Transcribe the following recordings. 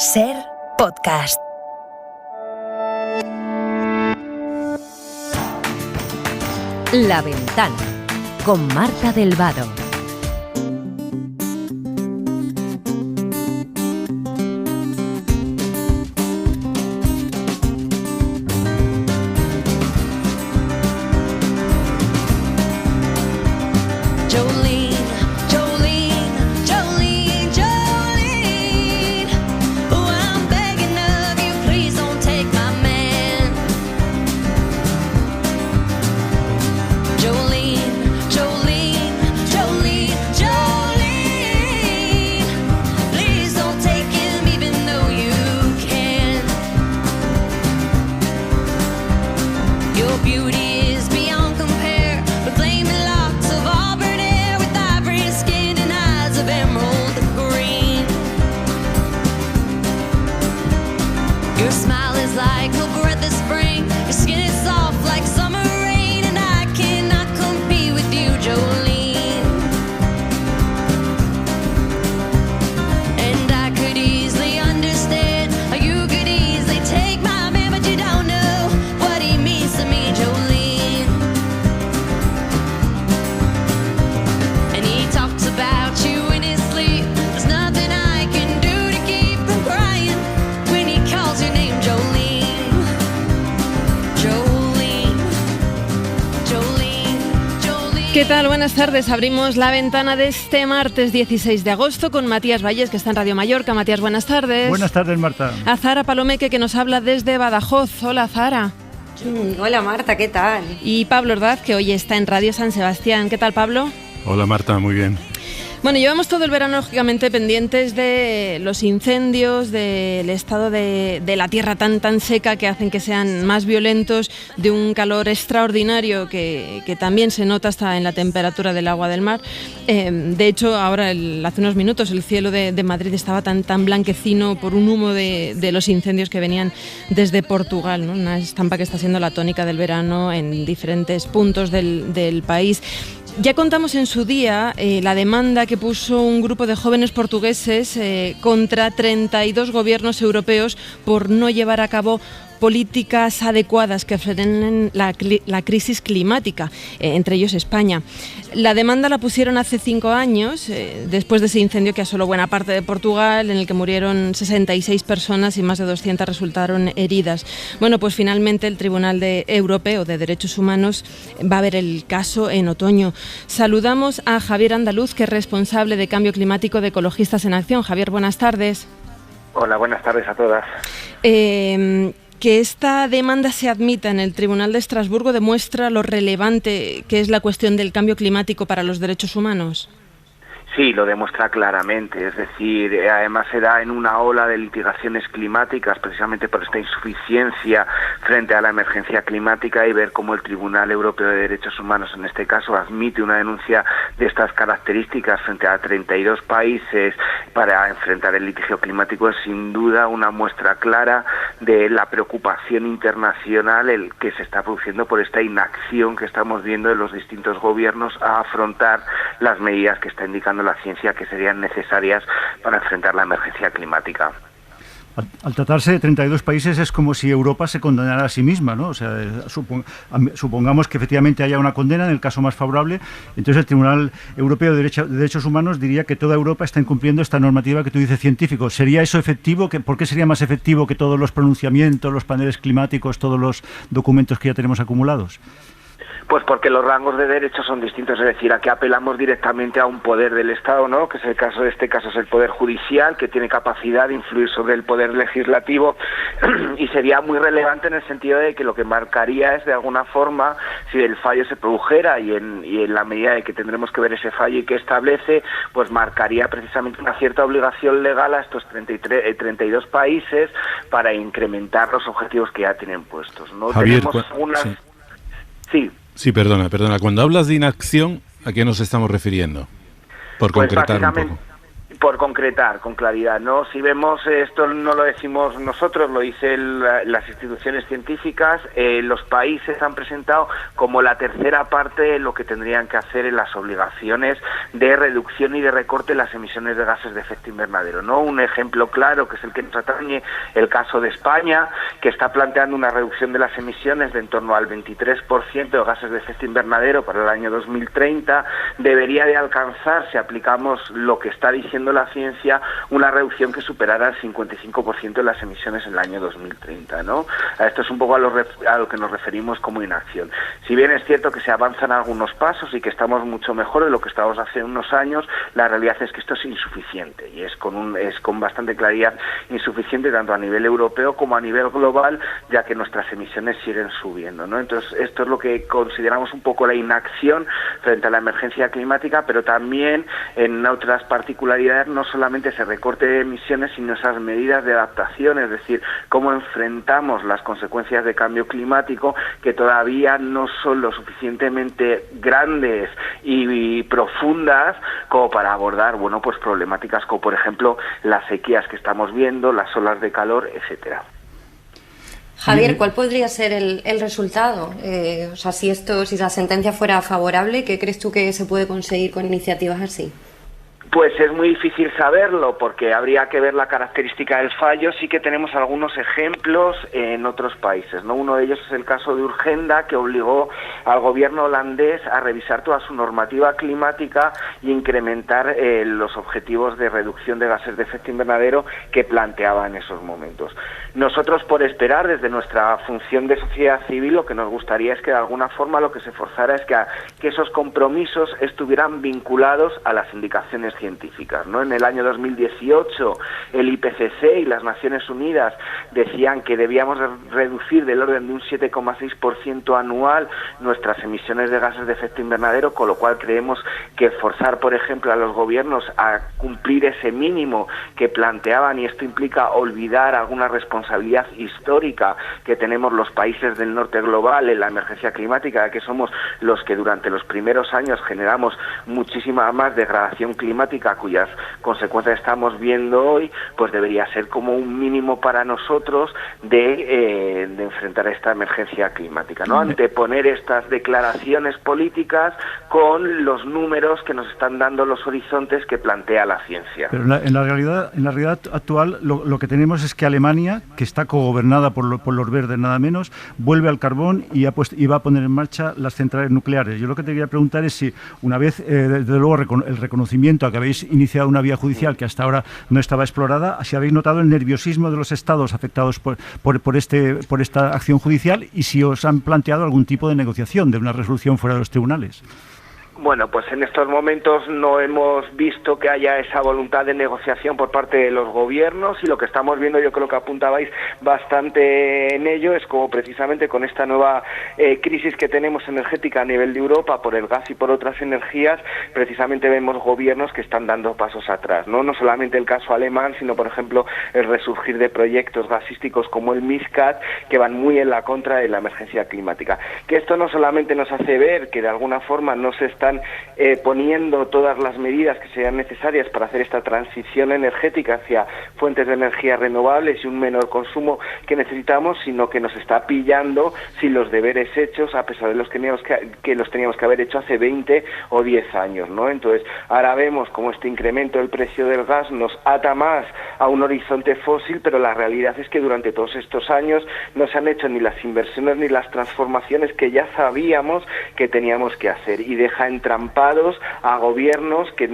Ser Podcast. La Ventana, con Marta del Vado. ¿Qué tal? Buenas tardes. Abrimos la ventana de este martes 16 de agosto con Matías Valles, que está en Radio Mallorca. Matías, buenas tardes. Buenas tardes, Marta. A Zara Palomeque, que nos habla desde Badajoz. Hola, Zara. Hola, Marta, ¿qué tal? Y Pablo Ordaz, que hoy está en Radio San Sebastián. ¿Qué tal, Pablo? Hola, Marta, muy bien. Bueno, llevamos todo el verano, lógicamente, pendientes de los incendios, del estado de la tierra tan seca que hacen que sean más violentos, de un calor extraordinario que también se nota hasta en la temperatura del agua del mar. De hecho, ahora, hace unos minutos, el cielo de Madrid estaba tan blanquecino por un humo de los incendios que venían desde Portugal, ¿no? Una estampa que está siendo la tónica del verano en diferentes puntos del país. Ya contamos en su día la demanda que puso un grupo de jóvenes portugueses contra 32 gobiernos europeos por no llevar a cabo políticas adecuadas que frenen la crisis climática, entre ellos España. La demanda la pusieron hace 5 años, después de ese incendio que asoló buena parte de Portugal, en el que murieron 66 personas y más de 200 resultaron heridas. Bueno, pues finalmente el Tribunal Europeo de Derechos Humanos va a ver el caso en otoño. Saludamos a Javier Andaluz, que es responsable de Cambio Climático de Ecologistas en Acción. Javier, buenas tardes. Hola, buenas tardes a todas. Que esta demanda se admita en el Tribunal de Estrasburgo demuestra lo relevante que es la cuestión del cambio climático para los derechos humanos. Sí, lo demuestra claramente, es decir, además se da en una ola de litigaciones climáticas precisamente por esta insuficiencia frente a la emergencia climática, y ver cómo el Tribunal Europeo de Derechos Humanos, en este caso, admite una denuncia de estas características frente a 32 países para enfrentar el litigio climático es sin duda una muestra clara de la preocupación internacional que se está produciendo por esta inacción que estamos viendo de los distintos gobiernos a afrontar las medidas que está indicando la ciencia que serían necesarias para enfrentar la emergencia climática. Al tratarse de 32 países es como si Europa se condenara a sí misma, ¿no? O sea, supongamos que efectivamente haya una condena en el caso más favorable, entonces el Tribunal Europeo de Derechos Humanos diría que toda Europa está incumpliendo esta normativa que tú dices científico. ¿Sería eso efectivo? ¿Por qué sería más efectivo que todos los pronunciamientos, los paneles climáticos, todos los documentos que ya tenemos acumulados? Pues porque los rangos de derechos son distintos, es decir, aquí apelamos directamente a un poder del Estado, ¿no? Que es el caso de este caso es el poder judicial, que tiene capacidad de influir sobre el poder legislativo, y sería muy relevante en el sentido de que lo que marcaría es, de alguna forma, si el fallo se produjera y en la medida de que tendremos que ver ese fallo y que establece, pues marcaría precisamente una cierta obligación legal a estos 32 países para incrementar los objetivos que ya tienen puestos, ¿no? Javier, tenemos unas... Sí. Sí, perdona. Cuando hablas de inacción, ¿a qué nos estamos refiriendo? Por concretar un poco. Por concretar, con claridad, ¿no? Si vemos, esto no lo decimos nosotros, lo dicen las instituciones científicas, los países han presentado como la tercera parte de lo que tendrían que hacer en las obligaciones de reducción y de recorte de las emisiones de gases de efecto invernadero, ¿no? Un ejemplo claro, que es el que nos atañe, el caso de España, que está planteando una reducción de las emisiones de en torno al 23% de gases de efecto invernadero para el año 2030, debería de alcanzar, si aplicamos lo que está diciendo la ciencia, una reducción que superara el 55% de las emisiones en el año 2030, ¿no? Esto es un poco a lo que nos referimos como inacción. Si bien es cierto que se avanzan algunos pasos y que estamos mucho mejor de lo que estábamos hace unos años, la realidad es que esto es insuficiente y es con bastante claridad insuficiente tanto a nivel europeo como a nivel global, ya que nuestras emisiones siguen subiendo, ¿no? Entonces, esto es lo que consideramos un poco la inacción frente a la emergencia climática, pero también en otras particularidades, no solamente ese recorte de emisiones, sino esas medidas de adaptación, es decir, cómo enfrentamos las consecuencias de cambio climático, que todavía no son lo suficientemente grandes y profundas como para abordar, bueno, pues problemáticas como, por ejemplo, las sequías que estamos viendo, las olas de calor, etcétera. Javier, ¿cuál podría ser el resultado? O sea, si la sentencia fuera favorable, ¿qué crees tú que se puede conseguir con iniciativas así? Pues es muy difícil saberlo porque habría que ver la característica del fallo. Sí que tenemos algunos ejemplos en otros países, ¿no? Uno de ellos es el caso de Urgenda, que obligó al gobierno holandés a revisar toda su normativa climática e incrementar los objetivos de reducción de gases de efecto invernadero que planteaba en esos momentos. Nosotros, por esperar, desde nuestra función de sociedad civil, lo que nos gustaría es que de alguna forma lo que se forzara es que esos compromisos estuvieran vinculados a las indicaciones científicas, ¿no? En el año 2018 el IPCC y las Naciones Unidas decían que debíamos reducir del orden de un 7,6% anual nuestras emisiones de gases de efecto invernadero, con lo cual creemos que forzar, por ejemplo, a los gobiernos a cumplir ese mínimo que planteaban, y esto implica olvidar alguna responsabilidad histórica que tenemos los países del norte global en la emergencia climática, que somos los que durante los primeros años generamos muchísima más degradación climática, cuyas consecuencias estamos viendo hoy, pues debería ser como un mínimo para nosotros de enfrentar esta emergencia climática, ¿no? Anteponer estas declaraciones políticas con los números que nos están dando los horizontes que plantea la ciencia. Pero en la realidad actual lo que tenemos es que Alemania, que está cogobernada por los verdes nada menos, vuelve al carbón y va a poner en marcha las centrales nucleares. Yo lo que te quería preguntar es si, una vez, desde luego, el reconocimiento a que habéis iniciado una vía judicial que hasta ahora no estaba explorada, si habéis notado el nerviosismo de los estados afectados por esta acción judicial y si os han planteado algún tipo de negociación, de una resolución fuera de los tribunales. Bueno, pues en estos momentos no hemos visto que haya esa voluntad de negociación por parte de los gobiernos, y lo que estamos viendo, yo creo que apuntabais bastante en ello, es como precisamente con esta nueva crisis que tenemos energética a nivel de Europa por el gas y por otras energías, precisamente vemos gobiernos que están dando pasos atrás, ¿no? No solamente el caso alemán, sino por ejemplo el resurgir de proyectos gasísticos como el MISCAT, que van muy en la contra de la emergencia climática. Que esto no solamente nos hace ver que de alguna forma no se están poniendo todas las medidas que sean necesarias para hacer esta transición energética hacia fuentes de energía renovables y un menor consumo que necesitamos, sino que nos está pillando sin los deberes hechos, a pesar de los que los teníamos que haber hecho hace 20 o 10 años, ¿no? Entonces, ahora vemos cómo este incremento del precio del gas nos ata más a un horizonte fósil, pero la realidad es que durante todos estos años no se han hecho ni las inversiones ni las transformaciones que ya sabíamos que teníamos que hacer, y deja entrampados a gobiernos que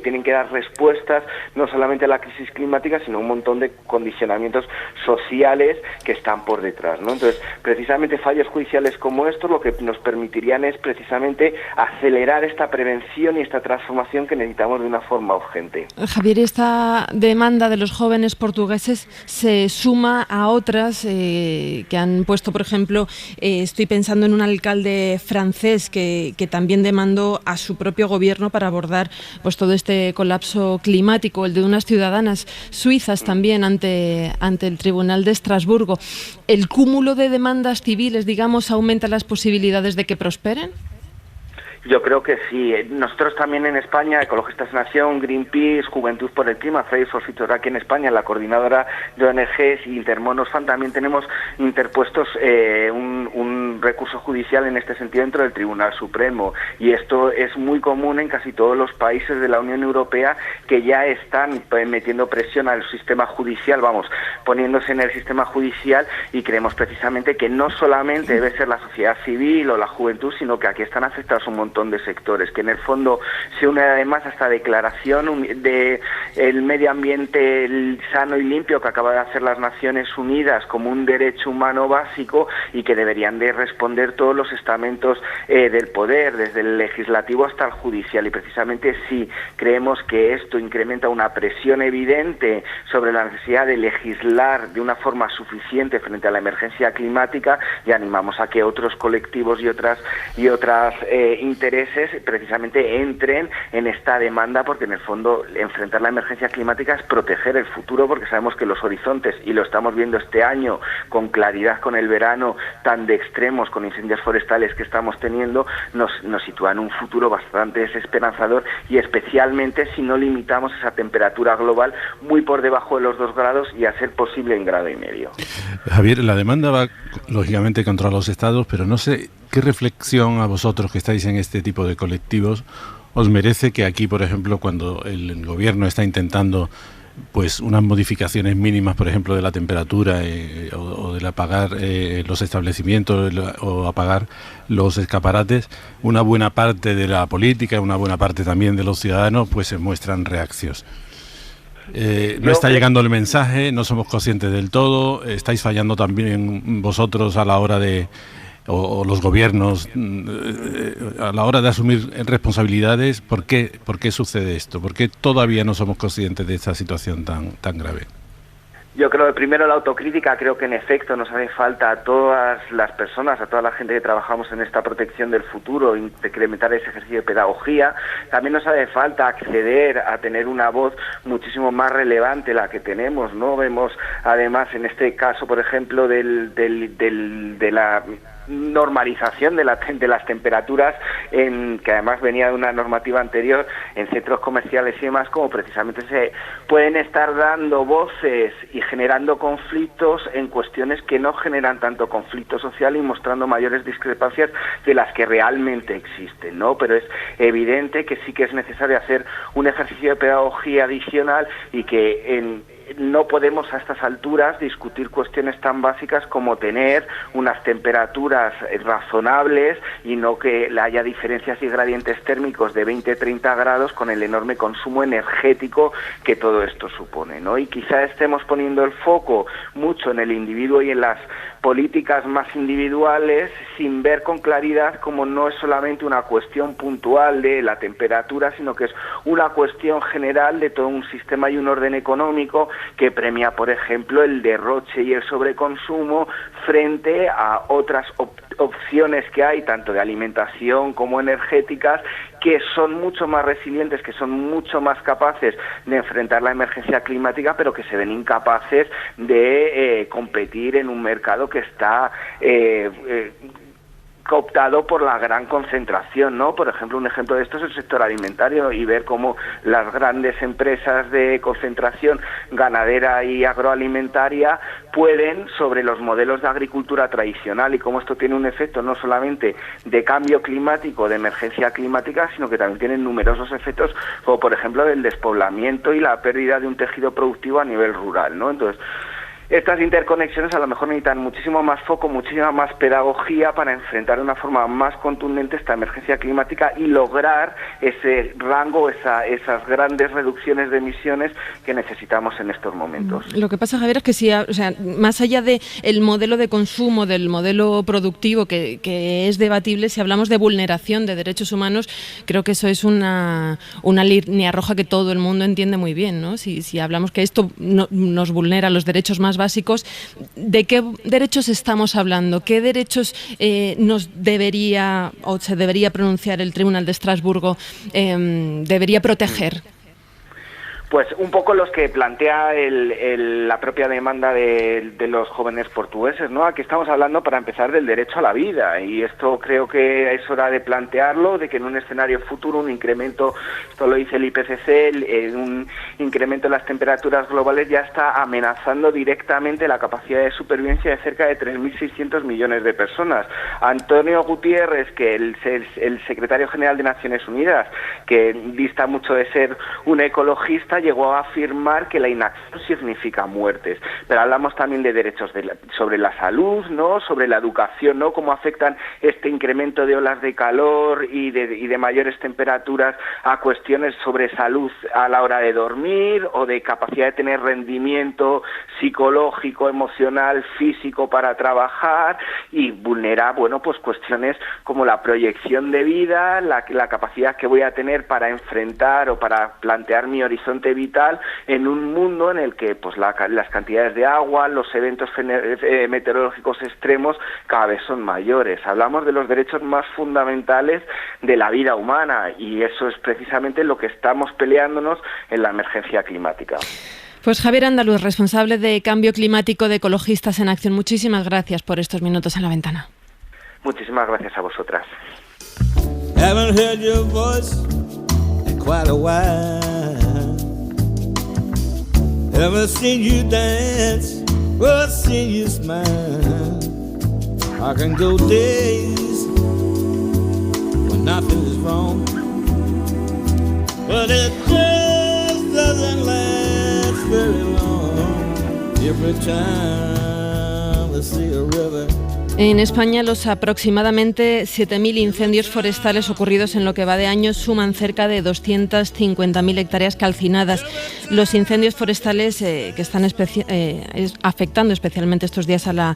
tienen que dar respuestas no solamente a la crisis climática, sino a un montón de condicionamientos sociales que están por detrás, ¿no? Entonces, precisamente fallos judiciales como estos lo que nos permitirían es precisamente acelerar esta prevención y esta transformación que necesitamos de una forma urgente. Javier, esta demanda de los jóvenes portugueses se suma a otras que han puesto, por ejemplo, estoy pensando en un alcalde francés que también demandó a su propio gobierno para abordar pues todo este colapso climático, el de unas ciudadanas suizas también ante el Tribunal de Estrasburgo. ¿El cúmulo de demandas civiles, digamos, aumenta las posibilidades de que prosperen? Yo creo que sí. Nosotros también en España, Ecologistas en Acción, Greenpeace, Juventud por el Clima, Fridays for Future, aquí en España, la coordinadora de ONGs y Intermon Oxfam, también tenemos interpuestos un recurso judicial en este sentido dentro del Tribunal Supremo, y esto es muy común en casi todos los países de la Unión Europea que ya están metiendo presión al sistema judicial, poniéndose en el sistema judicial, y creemos precisamente que no solamente debe ser la sociedad civil o la juventud, sino que aquí están afectados un montón de sectores, que en el fondo se une además a esta declaración de el medio ambiente sano y limpio que acaba de hacer las Naciones Unidas como un derecho humano básico, y que deberían de responder todos los estamentos del poder, desde el legislativo hasta el judicial, y precisamente sí creemos que esto incrementa una presión evidente sobre la necesidad de legislar de una forma suficiente frente a la emergencia climática, y animamos a que otros colectivos y otras intereses precisamente entren en esta demanda, porque en el fondo enfrentar la emergencia climática es proteger el futuro, porque sabemos que los horizontes, y lo estamos viendo este año con claridad con el verano tan de extremos, con incendios forestales que estamos teniendo, nos sitúan en un futuro bastante desesperanzador, y especialmente si no limitamos esa temperatura global muy por debajo de los 2 grados y a ser posible en 1,5 grados. Javier, la demanda va lógicamente contra los estados, pero no sé qué reflexión a vosotros que estáis en este tipo de colectivos os merece que aquí, por ejemplo, cuando el gobierno está intentando pues unas modificaciones mínimas, por ejemplo, de la temperatura o del apagar los establecimientos o apagar los escaparates, una buena parte de la política, una buena parte también de los ciudadanos, pues se muestran reacios. No está llegando el mensaje, no somos conscientes del todo, estáis fallando también vosotros a la hora de, o los gobiernos, a la hora de asumir responsabilidades. ¿Por qué sucede esto? ¿Por qué todavía no somos conscientes de esta situación tan grave? Yo creo que primero la autocrítica, creo que en efecto nos hace falta a todas las personas, a toda la gente que trabajamos en esta protección del futuro, incrementar ese ejercicio de pedagogía. También nos hace falta acceder a tener una voz muchísimo más relevante la que tenemos, ¿no? Vemos además en este caso, por ejemplo, de la normalización de las temperaturas, que además venía de una normativa anterior en centros comerciales y demás, como precisamente se pueden estar dando voces y generando conflictos en cuestiones que no generan tanto conflicto social y mostrando mayores discrepancias de las que realmente existen, ¿no? Pero es evidente que sí que es necesario hacer un ejercicio de pedagogía adicional, y que no podemos a estas alturas discutir cuestiones tan básicas como tener unas temperaturas razonables y no que haya diferencias y gradientes térmicos de 20-30 grados con el enorme consumo energético que todo esto supone, ¿no? Y quizá estemos poniendo el foco mucho en el individuo y en las políticas más individuales, sin ver con claridad cómo no es solamente una cuestión puntual de la temperatura, sino que es una cuestión general de todo un sistema y un orden económico que premia, por ejemplo, el derroche y el sobreconsumo frente a otras opciones que hay, tanto de alimentación como energéticas, que son mucho más resilientes, que son mucho más capaces de enfrentar la emergencia climática, pero que se ven incapaces de competir en un mercado que está cooptado por la gran concentración, ¿no? Por ejemplo, un ejemplo de esto es el sector alimentario, y ver cómo las grandes empresas de concentración ganadera y agroalimentaria pueden sobre los modelos de agricultura tradicional, y cómo esto tiene un efecto no solamente de cambio climático, de emergencia climática, sino que también tiene numerosos efectos, como por ejemplo del despoblamiento y la pérdida de un tejido productivo a nivel rural, ¿no? Entonces, estas interconexiones a lo mejor necesitan muchísimo más foco, muchísima más pedagogía para enfrentar de una forma más contundente esta emergencia climática y lograr ese rango, esas grandes reducciones de emisiones que necesitamos en estos momentos. Lo que pasa, Javier, es que más allá de el modelo de consumo, del modelo productivo, que es debatible, si hablamos de vulneración de derechos humanos, creo que eso es una línea roja que todo el mundo entiende muy bien, ¿no? Si hablamos que esto nos vulnera los derechos más básicos, ¿de qué derechos estamos hablando? ¿Qué derechos nos debería o se debería pronunciar el Tribunal de Estrasburgo, debería proteger? Pues un poco los que plantea la propia demanda de los jóvenes portugueses, ¿no? Aquí estamos hablando, para empezar, del derecho a la vida, y esto creo que es hora de plantearlo, de que en un escenario futuro un incremento, esto lo dice el IPCC, un incremento en las temperaturas globales ya está amenazando directamente la capacidad de supervivencia de cerca de 3.600 millones de personas. Antonio Guterres, que el secretario general de Naciones Unidas, que dista mucho de ser un ecologista, llegó a afirmar que la inacción significa muertes. Pero hablamos también de derechos sobre la salud, ¿no? Sobre la educación, ¿no? Cómo afectan este incremento de olas de calor y de mayores temperaturas a cuestiones sobre salud a la hora de dormir o de capacidad de tener rendimiento psicológico, emocional, físico para trabajar, y vulnera, pues cuestiones como la proyección de vida, la capacidad que voy a tener para enfrentar o para plantear mi horizonte vital en un mundo en el que pues las cantidades de agua, los eventos meteorológicos extremos cada vez son mayores. Hablamos de los derechos más fundamentales de la vida humana, y eso es precisamente lo que estamos peleándonos en la emergencia climática. Pues Javier Andaluz, responsable de Cambio Climático de Ecologistas en Acción, muchísimas gracias por estos minutos en La Ventana. Muchísimas gracias a vosotras. Haven't heard your voice in quite a while. Ever seen you dance or seen you smile. I can go days when nothing is wrong, but it just doesn't last very long. Every time I see a river. En España, los aproximadamente 7.000 incendios forestales ocurridos en lo que va de año suman cerca de 250.000 hectáreas calcinadas. Los incendios forestales que están afectando especialmente estos días a la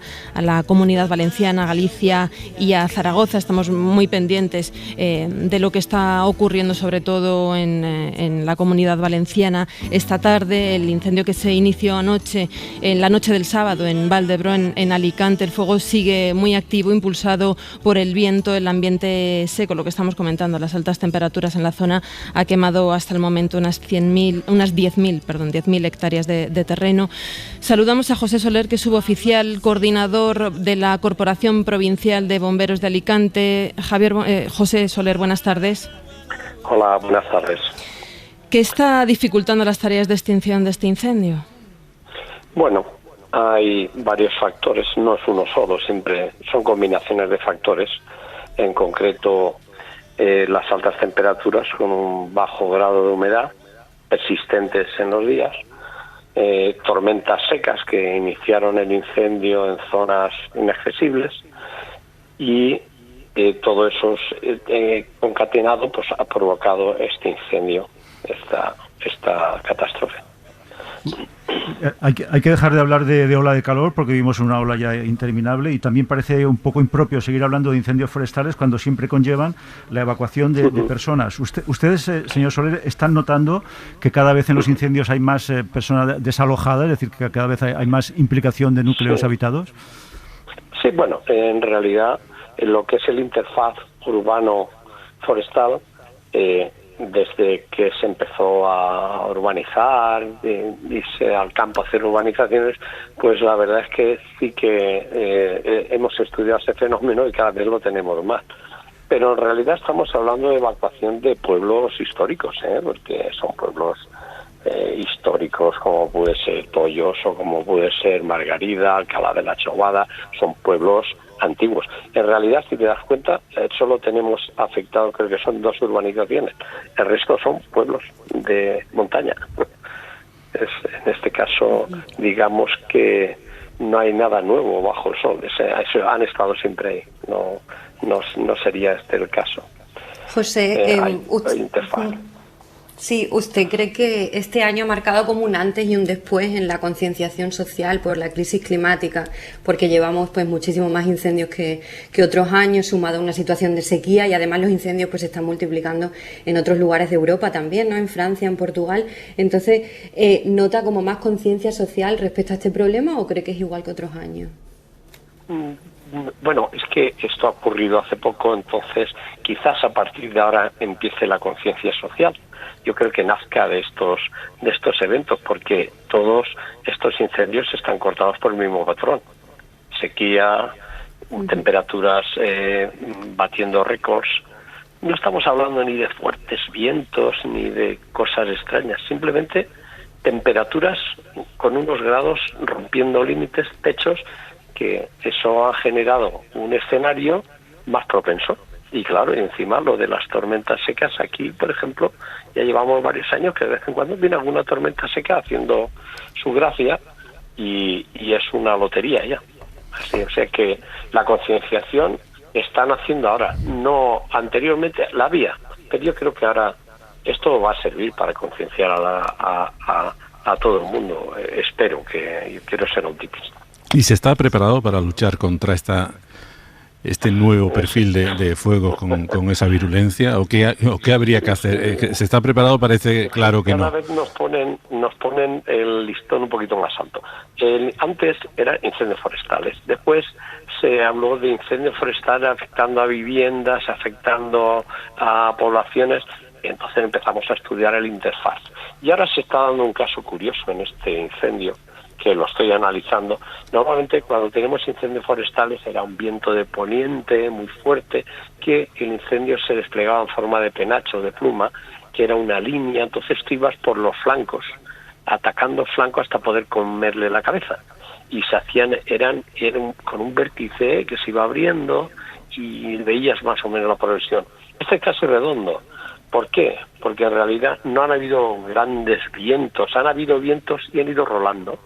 Comunidad Valenciana, Galicia y a Zaragoza. Estamos muy pendientes de lo que está ocurriendo, sobre todo en la Comunidad Valenciana. Esta tarde, el incendio que se inició anoche, en la noche del sábado, en Valdebron, en Alicante, el fuego sigue muy activo, impulsado por el viento, el ambiente seco, lo que estamos comentando, las altas temperaturas en la zona. Ha quemado hasta el momento unas 10.000 hectáreas de terreno. Saludamos a José Soler, que es suboficial coordinador de la Corporación Provincial de Bomberos de Alicante. José Soler, buenas tardes. Hola, buenas tardes. ¿Qué está dificultando las tareas de extinción de este incendio? Bueno, hay varios factores, no es uno solo, siempre son combinaciones de factores. En concreto, las altas temperaturas con un bajo grado de humedad persistentes en los días, tormentas secas que iniciaron el incendio en zonas inaccesibles, y todo eso concatenado pues ha provocado este incendio, esta catástrofe. Hay que dejar de hablar de ola de calor, porque vivimos en una ola ya interminable, y también parece un poco impropio seguir hablando de incendios forestales cuando siempre conllevan la evacuación de personas. Ustedes, señor Soler, ¿están notando que cada vez en los incendios hay más personas desalojadas, es decir, que cada vez hay más implicación de núcleos habitados? Sí, bueno, en realidad en lo que es el interfaz urbano-forestal, desde que se empezó a urbanizar, irse al campo a hacer urbanizaciones, pues la verdad es que sí que hemos estudiado ese fenómeno y cada vez lo tenemos más. Pero en realidad estamos hablando de evacuación de pueblos históricos, porque son pueblos históricos, como puede ser Tolloso, como puede ser Margarida, Alcalá de la Chobada, son pueblos antiguos. En realidad, si te das cuenta, solo tenemos afectado, creo que son 2 urbanizaciones. El resto son pueblos de montaña. En este caso, digamos que no hay nada nuevo bajo el sol. Eso han estado siempre ahí. No sería este el caso. José, hay interfaz. Sí, ¿usted cree que este año ha marcado como un antes y un después en la concienciación social por la crisis climática? Porque llevamos pues muchísimo más incendios que otros años, sumado a una situación de sequía, y además los incendios pues se están multiplicando en otros lugares de Europa también, ¿no? En Francia, en Portugal. Entonces, ¿nota como más conciencia social respecto a este problema o cree que es igual que otros años? Bueno, es que esto ha ocurrido hace poco, entonces quizás a partir de ahora empiece la conciencia social. yo creo que nazca de estos eventos, porque todos estos incendios están cortados por el mismo patrón: sequía, temperaturas batiendo récords. No estamos hablando ni de fuertes vientos ni de cosas extrañas, simplemente temperaturas con unos grados rompiendo límites, techos, que eso ha generado un escenario más propenso. Y claro, y encima lo de las tormentas secas, aquí, por ejemplo, ya llevamos varios años que de vez en cuando viene alguna tormenta seca haciendo su gracia, y es una lotería ya. Así, o sea que la concienciación están haciendo ahora, no anteriormente la había, pero yo creo que ahora esto va a servir para concienciar a todo el mundo. Espero, que yo quiero ser optimista. ¿Y se está preparado para luchar contra este nuevo perfil de fuego con esa virulencia? ¿O qué habría que hacer? ¿Se está preparado? Parece claro que no. Cada vez nos ponen el listón un poquito más alto. Antes eran incendios forestales, después se habló de incendios forestales afectando a viviendas, afectando a poblaciones, y entonces empezamos a estudiar el interfaz. Y ahora se está dando un caso curioso en este incendio, que lo estoy analizando. Normalmente cuando tenemos incendios forestales era un viento de poniente muy fuerte, que el incendio se desplegaba en forma de penacho, de pluma, que era una línea, entonces tú ibas por los flancos, atacando flanco hasta poder comerle la cabeza. Y se hacían, eran con un vértice que se iba abriendo y veías más o menos la progresión. Este caso es redondo. ¿Por qué? Porque en realidad no han habido grandes vientos, han habido vientos y han ido rolando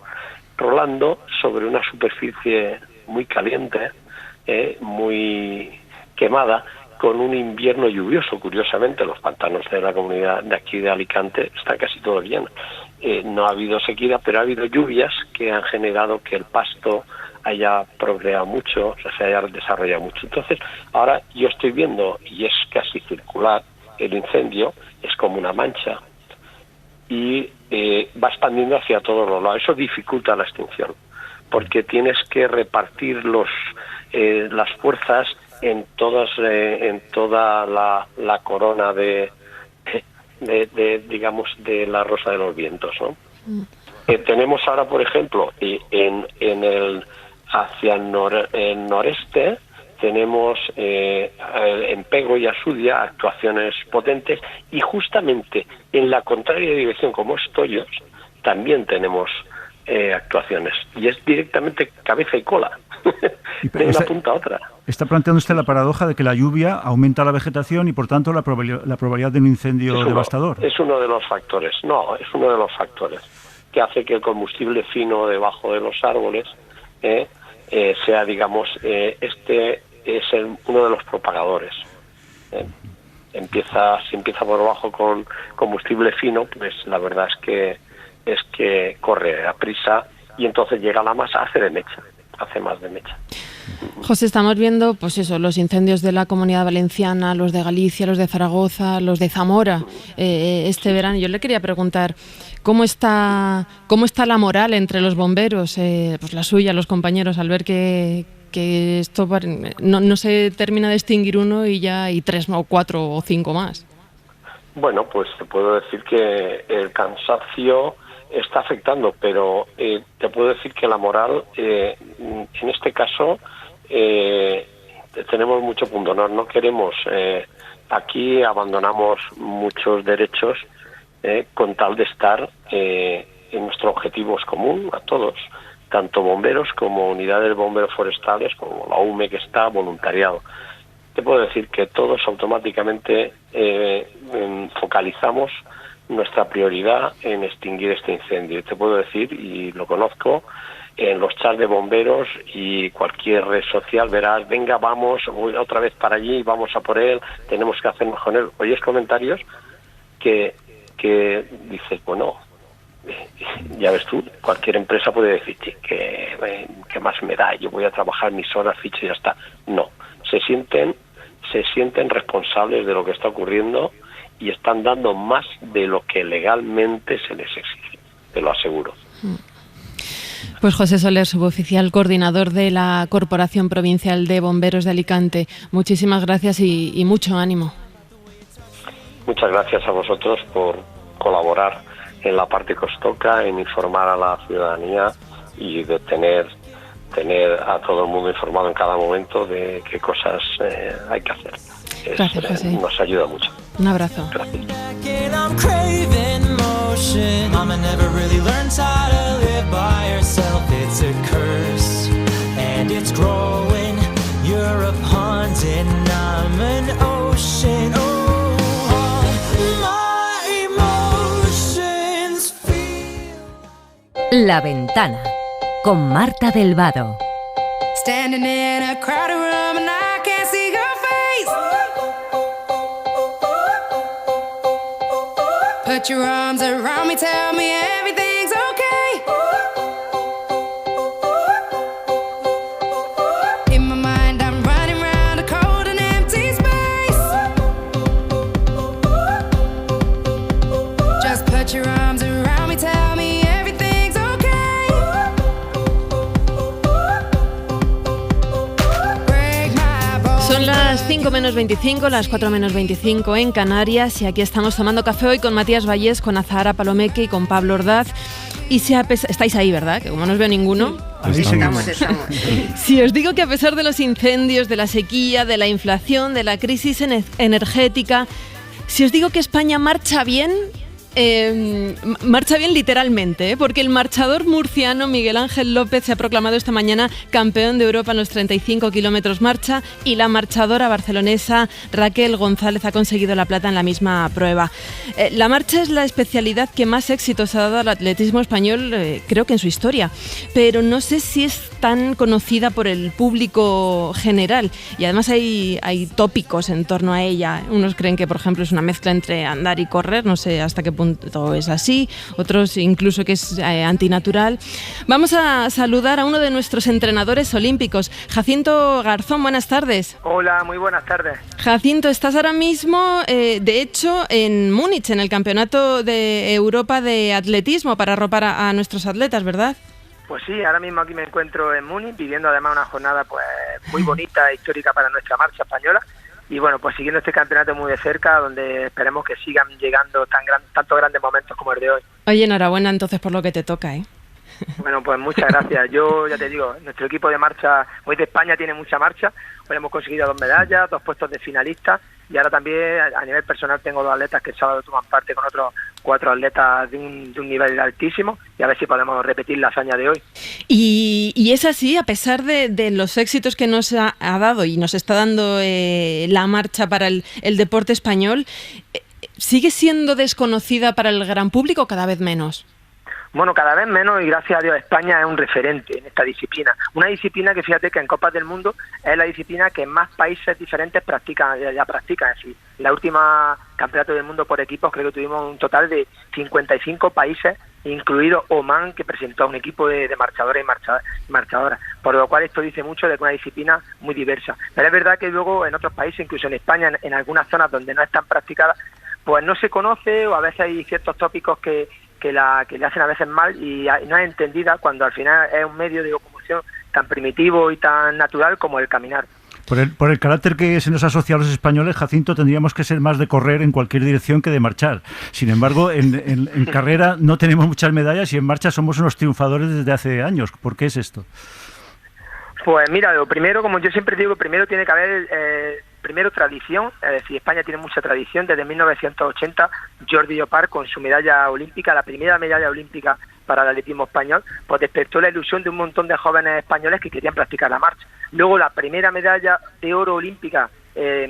sobre una superficie muy caliente, muy quemada, con un invierno lluvioso. Curiosamente, los pantanos de la comunidad de aquí de Alicante están casi todos llenos. No ha habido sequía, pero ha habido lluvias que han generado que el pasto haya progresado mucho, o sea, se haya desarrollado mucho. Entonces, ahora yo estoy viendo, y es casi circular, el incendio es como una mancha y va expandiendo hacia todos los lados. Eso dificulta la extinción, porque tienes que repartir las fuerzas en toda la corona de digamos, de la rosa de los vientos, ¿no? Tenemos ahora, por ejemplo, hacia el noreste, tenemos en Pego y Asudia actuaciones potentes, y justamente en la contraria dirección, como es Tollos, también tenemos actuaciones, y es directamente cabeza y cola, de una punta a otra. Está planteando usted la paradoja de que la lluvia aumenta la vegetación y por tanto la probabilidad de un incendio devastador. Es uno de los factores, que hace que el combustible fino debajo de los árboles sea, digamos, uno de los propagadores. Si empieza por abajo con combustible fino, pues la verdad es que corre a prisa, y entonces llega a la masa, hace más de mecha. José, estamos viendo, pues eso, los incendios de la Comunidad Valenciana, los de Galicia, los de Zaragoza, los de Zamora este verano. Yo le quería preguntar cómo está la moral entre los bomberos, pues la suya, los compañeros, al ver que esto no se termina de extinguir uno y ya hay 3 o 4 o 5 más. Bueno, pues te puedo decir que el cansancio está afectando, pero te puedo decir que la moral, en este caso, tenemos mucho punto. No queremos, aquí abandonamos muchos derechos con tal de estar en nuestro objetivo es común a todos, tanto bomberos como unidades de bomberos forestales, como la UME que está, voluntariado. Te puedo decir que todos automáticamente focalizamos nuestra prioridad en extinguir este incendio. Te puedo decir, y lo conozco, en los chats de bomberos y cualquier red social verás, venga, vamos, voy otra vez para allí, vamos a por él, tenemos que hacernos con él. Oyes comentarios que dices, bueno, ya ves tú, cualquier empresa puede decir que más me da, yo voy a trabajar mis horas, ficho y ya está. No, se sienten responsables de lo que está ocurriendo y están dando más de lo que legalmente se les exige, te lo aseguro. Pues José Soler, suboficial coordinador de la Corporación Provincial de Bomberos de Alicante, muchísimas gracias y mucho ánimo. muchas gracias a vosotros por colaborar en la parte que os toca, en informar a la ciudadanía y de tener a todo el mundo informado en cada momento de qué cosas hay que hacer. Gracias, José. Nos ayuda mucho. Un abrazo. Gracias. La Ventana con Marta del Vado. Standing in a crowded room and I can't see your face. Put your arms around me, tell me everything's okay. In my mind I'm running round a cold and empty space. Just put your arms around me, tell me everything's okay. Break my bones. Son las 5 menos 25, las 4 menos 25 en Canarias, y aquí estamos tomando café hoy con Matías Vallés, con Azahara Palomeque y con Pablo Ordaz. Y si estáis ahí, ¿verdad? Que como no os veo ninguno. Ahí seguimos. Estamos. Si os digo que a pesar de los incendios, de la sequía, de la inflación, de la crisis energética, si os digo que España marcha bien literalmente, porque el marchador murciano Miguel Ángel López se ha proclamado esta mañana campeón de Europa en los 35 kilómetros marcha, y la marchadora barcelonesa Raquel González ha conseguido la plata en la misma prueba. La marcha es la especialidad que más éxitos ha dado al atletismo español, creo que en su historia, pero no sé si es tan conocida por el público general, y además hay tópicos en torno a ella. Unos creen que, por ejemplo, es una mezcla entre andar y correr, no sé hasta qué punto es así, otros incluso que es antinatural. Vamos a saludar a uno de nuestros entrenadores olímpicos, Jacinto Garzón. Buenas tardes. Hola, muy buenas tardes. Jacinto, estás ahora mismo, de hecho, en Múnich, en el Campeonato de Europa de Atletismo, para arropar a nuestros atletas, ¿verdad? Pues sí, ahora mismo aquí me encuentro en Múnich, viviendo además una jornada pues muy bonita e histórica para nuestra marcha española. Y bueno, pues siguiendo este campeonato muy de cerca, donde esperemos que sigan llegando tantos grandes momentos como el de hoy. Oye, enhorabuena entonces por lo que te toca, ¿eh? Bueno, pues muchas gracias. Yo ya te digo, nuestro equipo de marcha, hoy de España tiene mucha marcha. Hoy hemos conseguido 2 medallas, 2 puestos de finalistas, y ahora también a nivel personal tengo 2 atletas que el sábado toman parte con otros 4 atletas de un nivel altísimo, y a ver si podemos repetir la hazaña de hoy. Y es así, a pesar de los éxitos que nos ha dado y nos está dando la marcha para el deporte español, ¿sigue siendo desconocida para el gran público o cada vez menos? Bueno, cada vez menos, y gracias a Dios España es un referente en esta disciplina. Una disciplina que, fíjate, que en Copas del Mundo es la disciplina que más países diferentes practican. Es decir, la última Campeonato del Mundo por equipos creo que tuvimos un total de 55 países, incluido Oman, que presentó a un equipo de marchadores y marchadoras. Por lo cual esto dice mucho de que una disciplina muy diversa. Pero es verdad que luego en otros países, incluso en España, en algunas zonas donde no es tan practicada, pues no se conoce, o a veces hay ciertos tópicos que le hacen a veces mal y no es entendida, cuando al final es un medio de locomoción tan primitivo y tan natural como el caminar. Por el carácter que se nos asocia a los españoles, Jacinto, tendríamos que ser más de correr en cualquier dirección que de marchar. Sin embargo, en carrera no tenemos muchas medallas, y en marcha somos unos triunfadores desde hace años. ¿Por qué es esto? Pues mira, lo primero, como yo siempre digo, primero tiene que haber tradición. Es decir, España tiene mucha tradición. Desde 1980, Jordi Llopart, con su medalla olímpica, la primera medalla olímpica para el atletismo español, pues despertó la ilusión de un montón de jóvenes españoles que querían practicar la marcha. Luego, la primera medalla de oro olímpica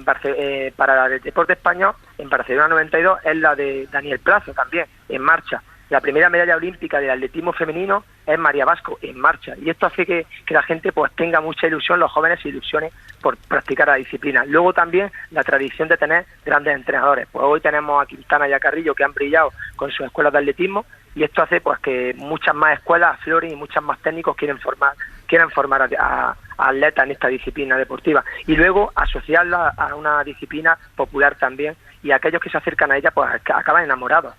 para el deporte español en Barcelona 92 es la de Daniel Plazo, también en marcha. La primera medalla olímpica del atletismo femenino es María Vasco, en marcha. Y esto hace que la gente pues tenga mucha ilusión, los jóvenes se ilusionen por practicar la disciplina. Luego también la tradición de tener grandes entrenadores. Pues hoy tenemos a Quintana y a Carrillo, que han brillado con sus escuelas de atletismo, y esto hace pues que muchas más escuelas afloren y muchas más técnicos quieren formar a atletas en esta disciplina deportiva. Y luego asociarla a una disciplina popular también, y aquellos que se acercan a ella pues acaban enamorados.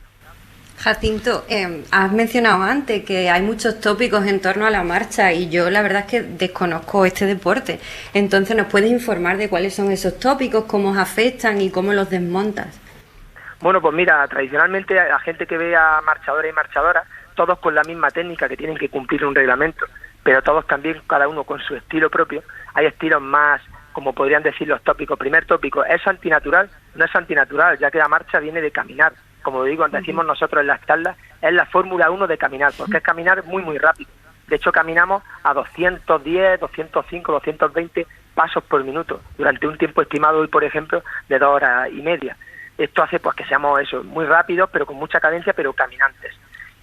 Jacinto, has mencionado antes que hay muchos tópicos en torno a la marcha, y yo la verdad es que desconozco este deporte. Entonces, ¿nos puedes informar de cuáles son esos tópicos, cómo os afectan y cómo los desmontas? Bueno, pues mira, tradicionalmente la gente que ve a marchadores y marchadoras, todos con la misma técnica, que tienen que cumplir un reglamento, pero todos también, cada uno con su estilo propio. Hay estilos más, como podrían decir los tópicos. Primer tópico, ¿es antinatural? No es antinatural, ya que la marcha viene de caminar. Como digo, decimos nosotros en las charlas, es la Fórmula 1 de caminar, porque es caminar muy, muy rápido. De hecho, caminamos a 210, 205, 220 pasos por minuto, durante un tiempo estimado hoy, por ejemplo, de 2 horas y media. Esto hace pues que seamos eso, muy rápidos, pero con mucha cadencia, pero caminantes.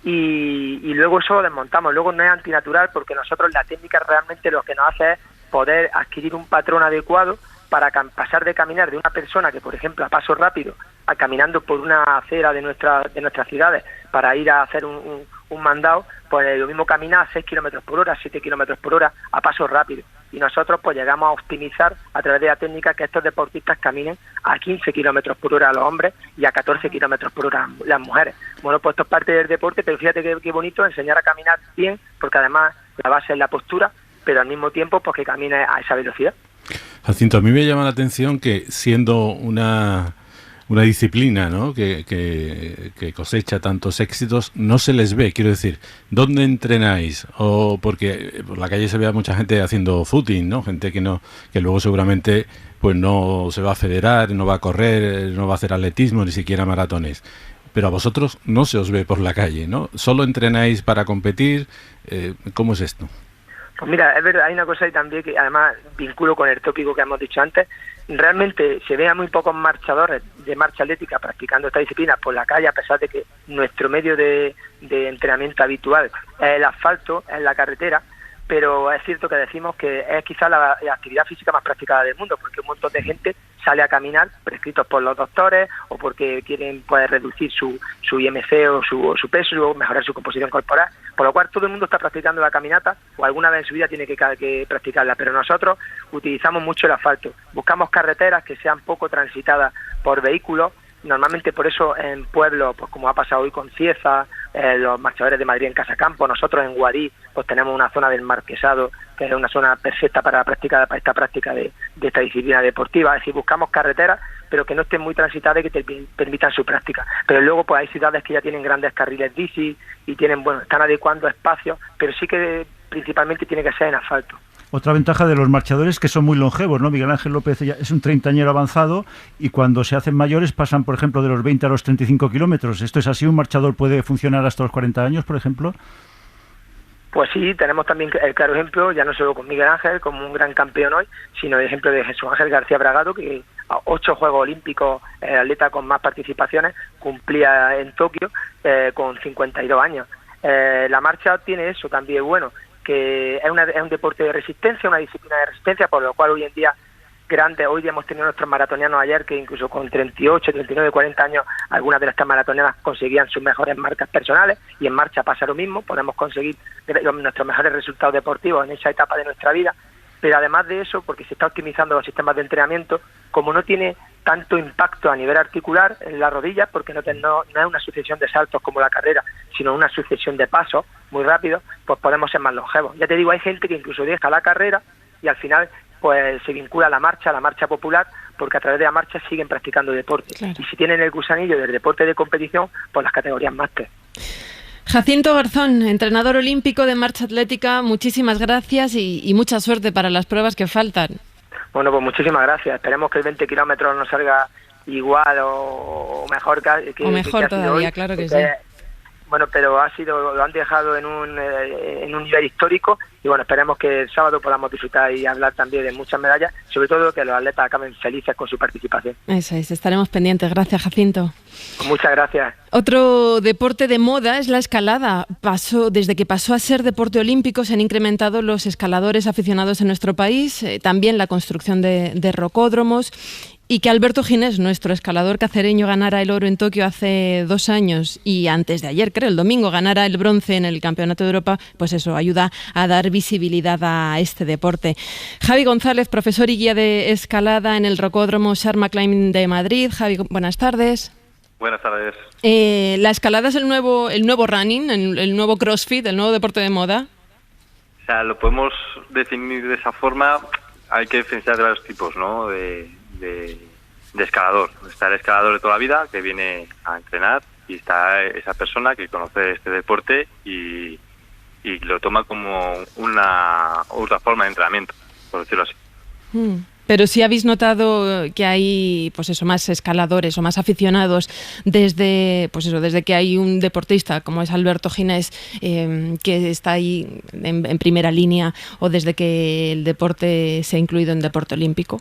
Y luego eso lo desmontamos. Luego no es antinatural, porque nosotros la técnica realmente lo que nos hace es poder adquirir un patrón adecuado para pasar de caminar de una persona que, por ejemplo, a paso rápido, a caminando por una acera de nuestras ciudades para ir a hacer un mandado, pues lo mismo caminar a 6 kilómetros por hora, 7 kilómetros por hora, a paso rápido. Y nosotros pues llegamos a optimizar a través de la técnica que estos deportistas caminen a 15 kilómetros por hora los hombres y a 14 kilómetros por hora las mujeres. Bueno, pues esto es parte del deporte, pero fíjate qué bonito enseñar a caminar bien, porque además la base es la postura, pero al mismo tiempo pues que camine a esa velocidad. Jacinto, a mí me llama la atención que siendo una disciplina, ¿no?, que cosecha tantos éxitos, no se les ve. Quiero decir, ¿dónde entrenáis? O porque por la calle se ve a mucha gente haciendo footing, ¿no? Gente que luego seguramente pues no se va a federar, no va a correr, no va a hacer atletismo, ni siquiera maratones. Pero a vosotros no se os ve por la calle, ¿no? ¿Solo entrenáis para competir? ¿Cómo es esto? Pues mira, es verdad, hay una cosa ahí también que además vinculo con el tópico que hemos dicho antes. Realmente se ve a muy pocos marchadores de marcha atlética practicando esta disciplina por la calle, a pesar de que nuestro medio de entrenamiento habitual es el asfalto, es la carretera, pero es cierto que decimos que es quizá la actividad física más practicada del mundo, porque un montón de gente sale a caminar prescritos por los doctores o porque quieren reducir su IMC o su peso o mejorar su composición corporal, por lo cual todo el mundo está practicando la caminata o alguna vez en su vida tiene que practicarla, pero nosotros utilizamos mucho el asfalto, buscamos carreteras que sean poco transitadas por vehículos. Normalmente por eso en pueblos, pues como ha pasado hoy con Cieza, los marchadores de Madrid en Casacampo, nosotros en Guadí pues tenemos una zona del Marquesado que es una zona perfecta para esta práctica de esta disciplina deportiva. Es decir, buscamos carreteras pero que no estén muy transitadas y que te permitan su práctica. Pero luego pues hay ciudades que ya tienen grandes carriles bici y tienen, están adecuando espacios, pero sí que principalmente tiene que ser en asfalto. Otra ventaja de los marchadores es que son muy longevos, ¿no? Miguel Ángel López ya es un treintañero avanzado y cuando se hacen mayores pasan, por ejemplo, de los 20 a los 35 kilómetros. ¿Esto es así? ¿Un marchador puede funcionar hasta los 40 años, por ejemplo? Pues sí, tenemos también el claro ejemplo, ya no solo con Miguel Ángel, como un gran campeón hoy, sino el ejemplo de Jesús Ángel García Bragado, que a 8 Juegos Olímpicos, el atleta con más participaciones, cumplía en Tokio con 52 años. La marcha tiene eso también bueno, que es un deporte de resistencia, una disciplina de resistencia, por lo cual hoy en día hoy hemos tenido nuestros maratonianos ayer que incluso con 38, 39, 40 años algunas de nuestras maratonianas conseguían sus mejores marcas personales, y en marcha pasa lo mismo, podemos conseguir nuestros mejores resultados deportivos en esa etapa de nuestra vida, pero además de eso, porque se está optimizando los sistemas de entrenamiento, como no tiene tanto impacto a nivel articular en la rodilla, porque no es una sucesión de saltos como la carrera, sino una sucesión de pasos muy rápidos, pues podemos ser más longevos. Ya te digo, hay gente que incluso deja la carrera y al final pues se vincula a la marcha popular, porque a través de la marcha siguen practicando deporte. Claro. Y si tienen el gusanillo del deporte de competición, pues las categorías máster. Jacinto Garzón, entrenador olímpico de marcha atlética, muchísimas gracias y mucha suerte para las pruebas que faltan. Bueno, pues muchísimas gracias. Esperemos que el 20 kilómetros nos salga igual o mejor que todavía, hoy, claro que sí. Bueno, pero lo han dejado en un nivel histórico y bueno, esperemos que el sábado podamos disfrutar y hablar también de muchas medallas, sobre todo que los atletas acaben felices con su participación. Eso es, estaremos pendientes. Gracias, Jacinto. Muchas gracias. Otro deporte de moda es la escalada. Desde que pasó a ser deporte olímpico se han incrementado los escaladores aficionados en nuestro país, también la construcción de rocódromos. Y que Alberto Ginés, nuestro escalador cacereño, ganara el oro en Tokio hace 2 años y antes de ayer, creo, el domingo, ganara el bronce en el Campeonato de Europa, pues eso ayuda a dar visibilidad a este deporte. Javi González, profesor y guía de escalada en el rocódromo Sharma Climbing de Madrid. Javi, buenas tardes. Buenas tardes. ¿La escalada es el nuevo running, el nuevo crossfit, el nuevo deporte de moda? O sea, lo podemos definir de esa forma. Hay que diferenciar de varios tipos, ¿no? De escalador. Está el escalador de toda la vida que viene a entrenar y está esa persona que conoce este deporte y lo toma como otra forma de entrenamiento, por decirlo así. Pero sí habéis notado que hay, pues eso, más escaladores o más aficionados desde que hay un deportista como es Alberto Ginés que está ahí en primera línea, o desde que el deporte se ha incluido en deporte olímpico.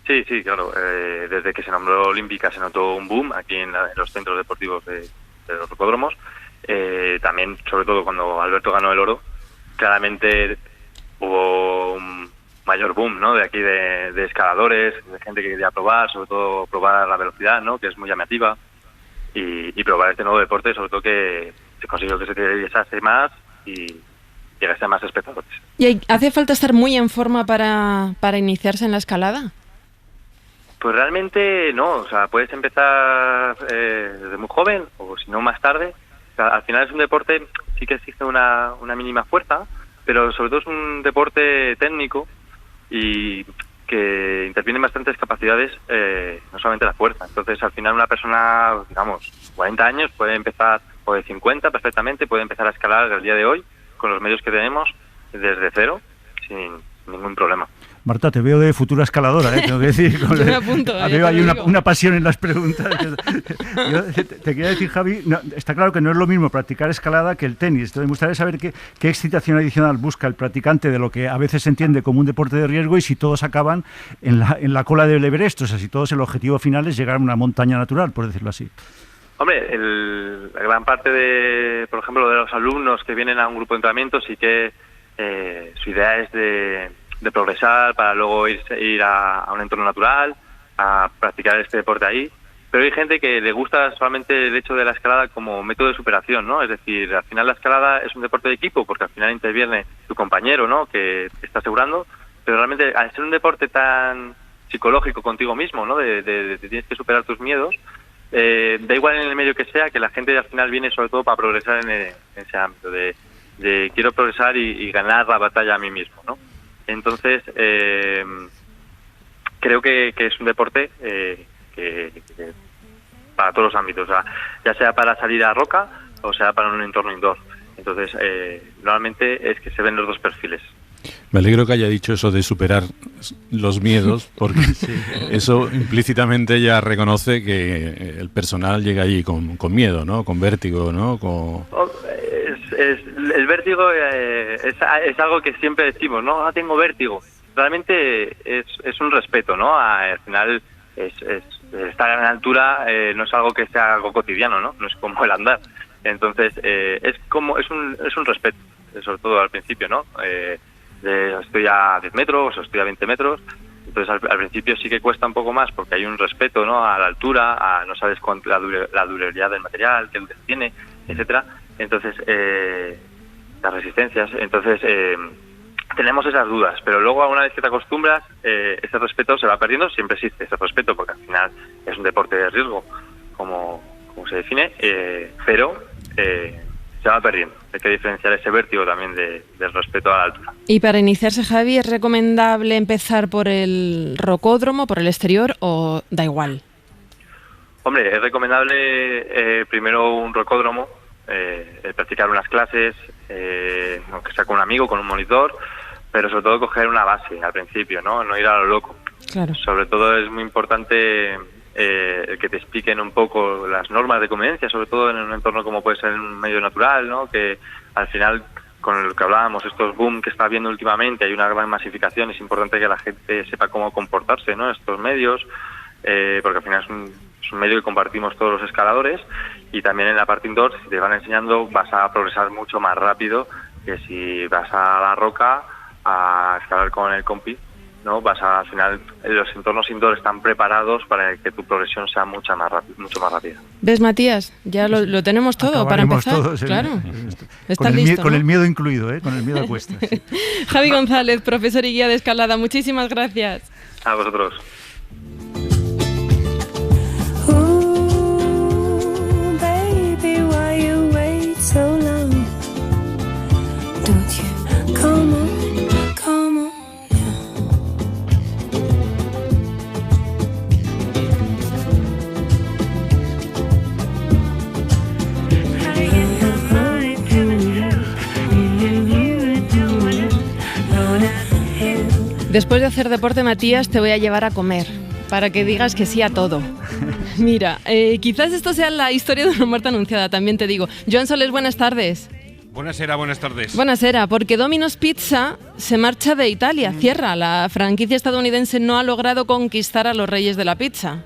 Sí, claro. Desde que se nombró olímpica se notó un boom aquí en los centros deportivos de los rocódromos. También, sobre todo cuando Alberto ganó el oro, claramente hubo un mayor boom, ¿no? De aquí de escaladores, de gente que quería probar, sobre todo probar la velocidad, ¿no? Que es muy llamativa, y probar este nuevo deporte, sobre todo que se consiguió que se interesase más y llegase a más espectadores. ¿Y hace falta estar muy en forma para iniciarse en la escalada? Pues realmente no, o sea, puedes empezar desde muy joven o si no más tarde. O sea, al final es un deporte, sí que existe una mínima fuerza, pero sobre todo es un deporte técnico y que interviene bastantes capacidades, no solamente la fuerza. Entonces, al final una persona, digamos, 40 años puede empezar, o de 50 perfectamente, puede empezar a escalar el día de hoy con los medios que tenemos desde cero, sin ningún problema. Marta, te veo de futura escaladora, tengo que decir. Yo me apunto. Veo hay una pasión en las preguntas. Yo te quería decir, Javi, está claro que no es lo mismo practicar escalada que el tenis. Entonces me gustaría saber qué excitación adicional busca el practicante de lo que a veces se entiende como un deporte de riesgo, y si todos acaban en la cola del Everest, o sea, si todos el objetivo final es llegar a una montaña natural, por decirlo así. Hombre, la gran parte de, por ejemplo, de los alumnos que vienen a un grupo de entrenamiento, sí que su idea es de progresar para luego ir a un entorno natural, a practicar este deporte ahí. Pero hay gente que le gusta solamente el hecho de la escalada como método de superación, ¿no? Es decir, al final la escalada es un deporte de equipo porque al final interviene tu compañero, ¿no? Que te está asegurando, pero realmente al ser un deporte tan psicológico contigo mismo, ¿no? De tienes que superar tus miedos, da igual en el medio que sea, que la gente al final viene sobre todo para progresar en ese ámbito de quiero progresar y ganar la batalla a mí mismo, ¿no? Entonces, creo que es un deporte que para todos los ámbitos, o sea, ya sea para salir a roca o sea para un entorno indoor. Entonces, normalmente es que se ven los dos perfiles. Me alegro que haya dicho eso de superar los miedos, porque eso implícitamente ya reconoce que el personal llega allí con miedo, ¿no? Con vértigo, ¿no? El vértigo es algo que siempre decimos, ¿no? Ah, tengo vértigo. Realmente es un respeto, ¿no? Al final estar en altura no es algo que sea algo cotidiano, ¿no? No es como el andar. Entonces es un respeto, sobre todo al principio, ¿no? Estoy a 10 metros o estoy a 20 metros. Entonces al principio sí que cuesta un poco más porque hay un respeto, ¿no? A la altura, no sabes cuánto la durabilidad del material, qué dureza tiene, etcétera. Entonces, las resistencias, entonces tenemos esas dudas, pero luego una vez que te acostumbras, ese respeto se va perdiendo. Siempre existe ese respeto porque al final es un deporte de riesgo, como se define, pero se va perdiendo. Hay que diferenciar ese vértigo también del respeto a la altura. Y para iniciarse, Javi, ¿es recomendable empezar por el rocódromo, por el exterior, o da igual? Hombre, es recomendable primero un rocódromo, practicar unas clases, aunque sea con un amigo, con un monitor, pero sobre todo coger una base al principio, no ir a lo loco. Claro. Sobre todo es muy importante el que te expliquen un poco las normas de convivencia, sobre todo en un entorno como puede ser un medio natural, ¿no? Que al final, con lo que hablábamos, estos boom que está habiendo últimamente, hay una gran masificación, es importante que la gente sepa cómo comportarse, ¿no? Estos medios, porque al final es un medio que compartimos todos los escaladores. Y también en la parte indoor, si te van enseñando, vas a progresar mucho más rápido que si vas a la roca a escalar con el compi, ¿no? Al final, los entornos indoor están preparados para que tu progresión sea mucho más rápida. ¿Ves, Matías? Ya lo tenemos todo para empezar. Todos, claro. ¿Estás listo? Con el miedo incluido, con el miedo a cuestas. Sí. Javi González, profesor y guía de escalada, muchísimas gracias. A vosotros. So long, don't you come on, yeah. Después de hacer deporte, Matías, te voy a llevar a comer, para que digas que sí a todo. Mira, quizás esto sea la historia de una muerte anunciada, también te digo. Joan Soles, buenas tardes. Buenas tardes. Buenasera, porque Domino's Pizza se marcha de Italia, cierra. La franquicia estadounidense no ha logrado conquistar a los reyes de la pizza.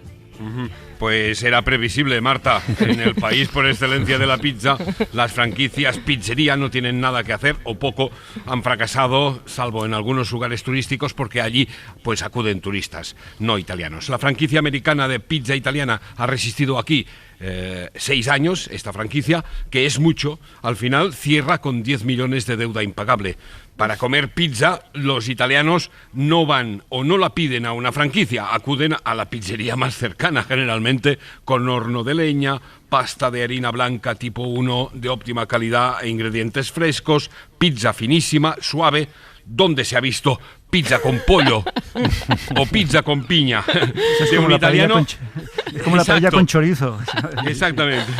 Pues era previsible, Marta. En el país por excelencia de la pizza, las franquicias pizzería no tienen nada que hacer o poco. Han fracasado, salvo en algunos lugares turísticos, porque allí pues acuden turistas, no italianos. La franquicia americana de pizza italiana ha resistido aquí 6 años, esta franquicia, que es mucho. Al final cierra con 10 millones de deuda impagable. Para comer pizza, los italianos no van o no la piden a una franquicia, acuden a la pizzería más cercana, generalmente con horno de leña, pasta de harina blanca tipo 1 de óptima calidad e ingredientes frescos, pizza finísima, suave. ¿Dónde se ha visto pizza con pollo o pizza con piña? Es como la italiano, es como la paella con chorizo. Exactamente.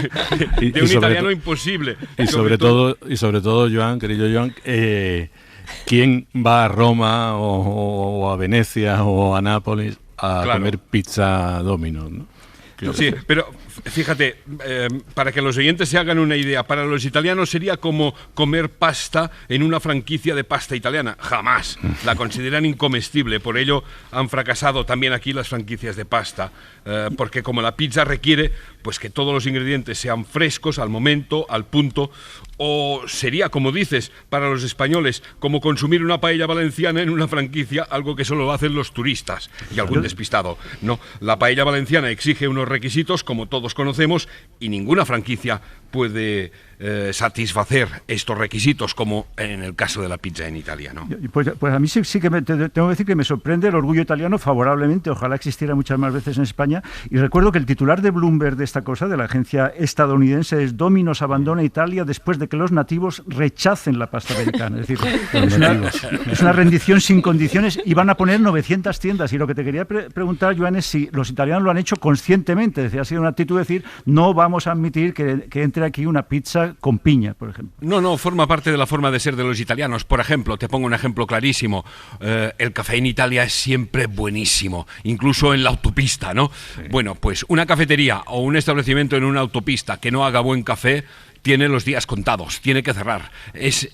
De un italiano imposible. Y sobre todo, Joan, querido Joan, ¿quién va a Roma o a Venecia o a Nápoles a comer pizza Domino's, ¿no? Sí, pero fíjate, para que los oyentes se hagan una idea, para los italianos sería como comer pasta en una franquicia de pasta italiana. Jamás. La consideran incomestible, por ello han fracasado también aquí las franquicias de pasta, porque como la pizza requiere pues que todos los ingredientes sean frescos, al momento, al punto, o sería, como dices, para los españoles, como consumir una paella valenciana en una franquicia, algo que solo hacen los turistas y algún despistado. No, la paella valenciana exige unos requisitos, como todos conocemos, y ninguna franquicia puede satisfacer estos requisitos, como en el caso de la pizza en Italia, ¿no? Pues a mí sí que tengo que decir que me sorprende el orgullo italiano favorablemente. Ojalá existiera muchas más veces en España. Y recuerdo que el titular de Bloomberg de esta cosa, de la agencia estadounidense, es: Domino's abandona Italia después de que los nativos rechacen la pasta americana. Es decir, es una rendición sin condiciones, y van a poner 900 tiendas. Y lo que te quería preguntar, Joan, es si los italianos lo han hecho conscientemente. Es decir, ha sido una actitud de decir: no vamos a admitir que entre aquí una pizza con piña, por ejemplo. No, forma parte de la forma de ser de los italianos. Por ejemplo, te pongo un ejemplo clarísimo. El café en Italia es siempre buenísimo, incluso en la autopista, ¿no? Sí. Bueno, pues una cafetería o un establecimiento en una autopista que no haga buen café tiene los días contados, tiene que cerrar. Es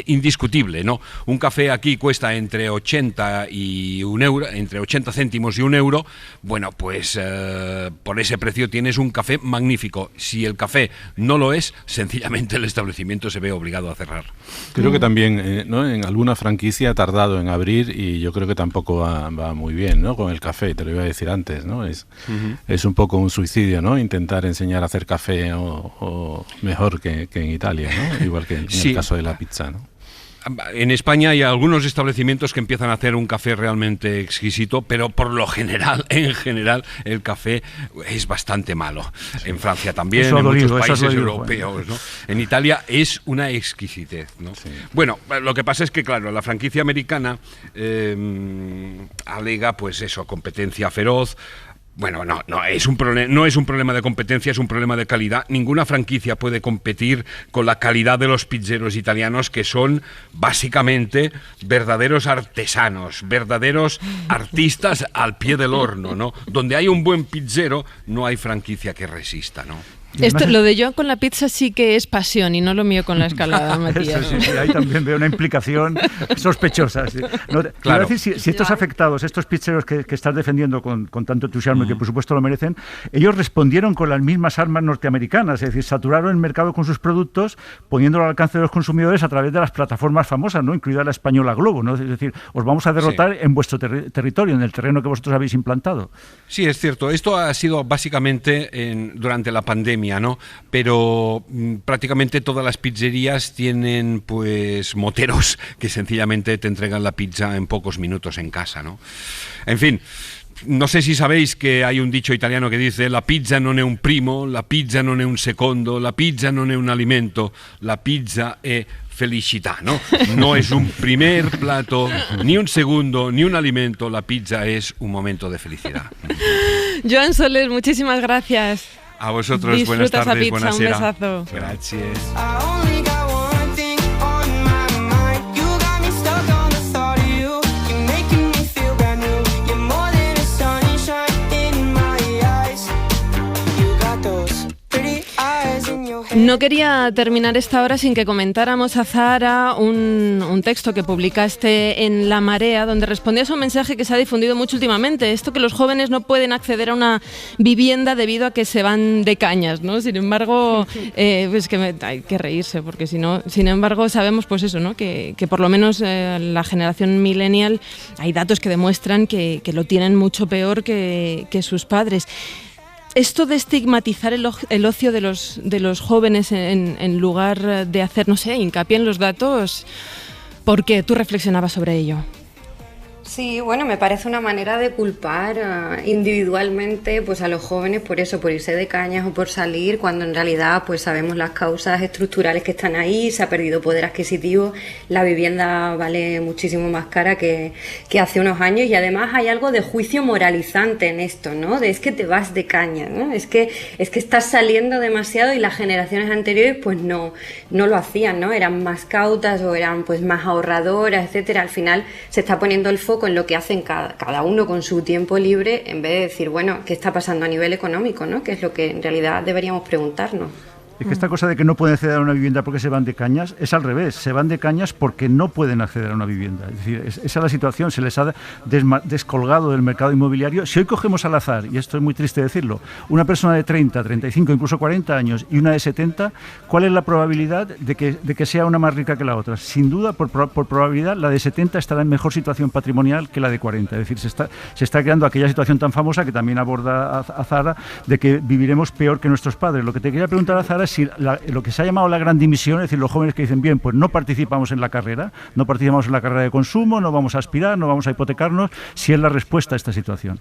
indiscutible, ¿no? Un café aquí cuesta entre 80 y €1, entre 80 céntimos y €1. Bueno, pues por ese precio tienes un café magnífico. Si el café no lo es, sencillamente el establecimiento se ve obligado a cerrar. Creo que también, ¿no? En alguna franquicia ha tardado en abrir, y yo creo que tampoco va muy bien, ¿no? Con el café, te lo iba a decir antes, ¿no? Es un poco un suicidio, ¿no? Intentar enseñar a hacer café o mejor que en Italia, ¿no? Igual que en el caso de la pizza, ¿no? En España hay algunos establecimientos que empiezan a hacer un café realmente exquisito, pero por lo general, en general, el café es bastante malo. Sí. En Francia también, en muchos países europeos, ¿no? En Italia es una exquisitez, ¿no? Sí. Bueno, lo que pasa es que, claro, la franquicia americana alega, pues eso, competencia feroz. Bueno, no es un problema de competencia, es un problema de calidad. Ninguna franquicia puede competir con la calidad de los pizzeros italianos, que son básicamente verdaderos artesanos, verdaderos artistas al pie del horno, ¿no? Donde hay un buen pizzero, no hay franquicia que resista, ¿no? Lo de Joan con la pizza sí que es pasión, y no lo mío con la escalada, Matías. Sí, ahí también veo una implicación sospechosa. Sí. No, claro. Decir, si estos afectados, estos pizzeros que estás defendiendo con tanto entusiasmo y que por supuesto lo merecen, ellos respondieron con las mismas armas norteamericanas, es decir, saturaron el mercado con sus productos, poniéndolo al alcance de los consumidores a través de las plataformas famosas, ¿no? Incluida la española Globo, ¿no? Es decir, os vamos a derrotar en vuestro territorio, en el terreno que vosotros habéis implantado. Sí, es cierto. Esto ha sido básicamente durante la pandemia, ¿no? Pero prácticamente todas las pizzerías tienen pues moteros que sencillamente te entregan la pizza en pocos minutos en casa, ¿no? En fin, no sé si sabéis que hay un dicho italiano que dice: la pizza non è un primo, la pizza non è un secondo, la pizza non è un alimento, la pizza è felicità, ¿no? No es un primer plato, ni un segundo, ni un alimento, la pizza es un momento de felicidad. Joan Soler, muchísimas gracias. A vosotros, buenas tardes, buenas un besazo. Gracias. No quería terminar esta hora sin que comentáramos, Azahara, un texto que publicaste en La Marea, donde respondías a un mensaje que se ha difundido mucho últimamente, esto que los jóvenes no pueden acceder a una vivienda debido a que se van de cañas, ¿no? Sin embargo, pues que hay que reírse, porque si no, sin embargo, sabemos pues eso, ¿no? Que por lo menos la generación millennial, hay datos que demuestran que lo tienen mucho peor que sus padres. Esto de estigmatizar el ocio de los jóvenes en lugar de hacer, no sé, hincapié en los datos, ¿por qué? ¿Tú reflexionabas sobre ello? Sí, bueno, me parece una manera de culpar individualmente pues a los jóvenes por eso, por irse de cañas o por salir, cuando en realidad pues sabemos las causas estructurales que están ahí, se ha perdido poder adquisitivo, la vivienda vale muchísimo más cara que hace unos años, y además hay algo de juicio moralizante en esto, ¿no? De es que te vas de caña, ¿no? Es que estás saliendo demasiado, y las generaciones anteriores pues no lo hacían, ¿no? Eran más cautas o eran pues más ahorradoras, etcétera. Al final se está poniendo el foco en lo que hacen cada uno con su tiempo libre, en vez de decir, bueno, ¿qué está pasando a nivel económico, ¿no? Que es lo que en realidad deberíamos preguntarnos. Es que esta cosa de que no pueden acceder a una vivienda porque se van de cañas es al revés, se van de cañas porque no pueden acceder a una vivienda. Es decir, esa es la situación, se les ha descolgado del mercado inmobiliario. Si hoy cogemos al azar, y esto es muy triste decirlo, una persona de 30, 35, incluso 40 años y una de 70, ¿cuál es la probabilidad de que sea una más rica que la otra? Sin duda, por probabilidad, la de 70 estará en mejor situación patrimonial que la de 40. Es decir, se está creando aquella situación tan famosa que también aborda Azahara, de que viviremos peor que nuestros padres. Lo que te quería preguntar, Azahara, es si lo que se ha llamado la gran dimisión, es decir, los jóvenes que dicen, bien, pues no participamos en la carrera de consumo, no vamos a aspirar, no vamos a hipotecarnos, si es la respuesta a esta situación.